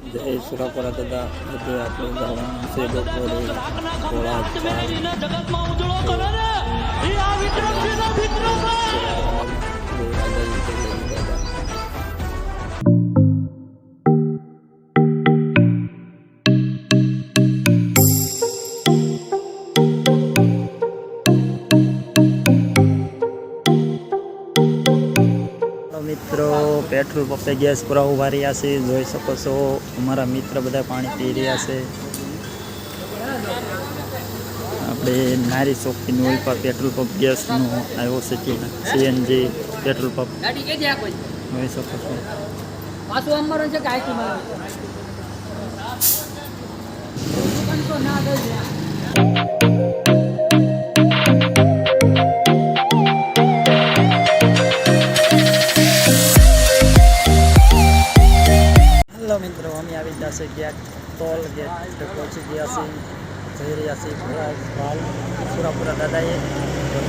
જય સુરાપુરા દાદા બધે આપણે જવાનું છે બપોરે થોડા મિત્રો પેટ્રોલ પંપે ગેસ પૂરા ઉભા રહ્યા છે, જોઈ શકો છો અમારા મિત્ર બધા પાણી પી રહ્યા છે। આપણે નારી ચોકીનું ઓઇલ પર પેટ્રોલ પંપ ગેસનું આવ્યો છે સીએનજી પેટ્રોલ પંપ જોઈ શકો છો। મિત્રો અમે આવી ગયા છે ગેટ ટોલ ગેટ પહોંચી ગયા છે, જઈ રહ્યા છીએ હાલ સુરાપુરા દાદાએ।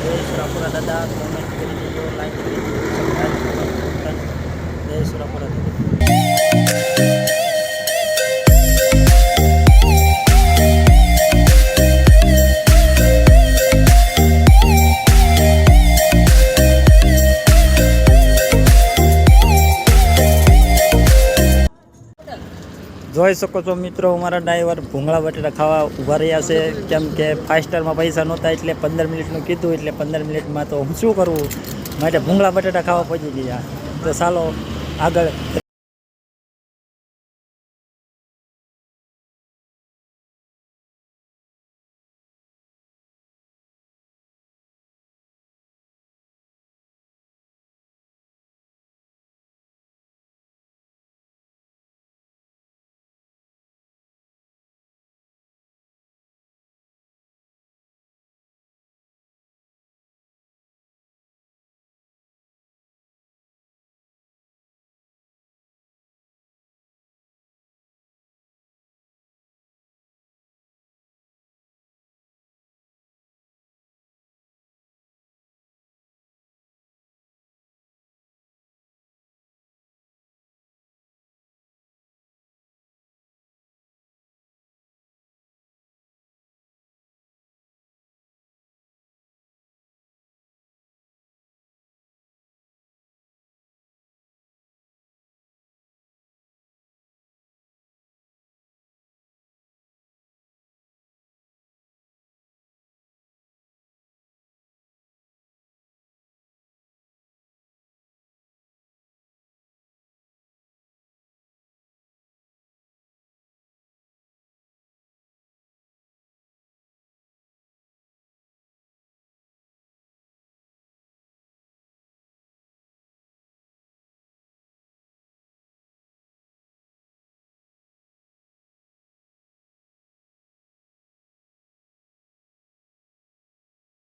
જય સુરાપુરા દાદા, કોમેન્ટ કરી દીધો, લાઈક કરી દીધો, જય સુરાપુરા દાદા। જોઈ શકો છો મિત્રો અમારા ડ્રાઈવર ભૂંગળા બટેટા ખાવા ઊભા રહ્યા છે, કેમ કે 5 સ્ટારમાં પૈસા નહોતા એટલે 15 મિનિટનું કીધું, એટલે 15 મિનિટમાં તો હું શું કરવું માટે ભૂંગળા બટેટા ખાવા પહોંચી ગયા। તો ચાલો આગળ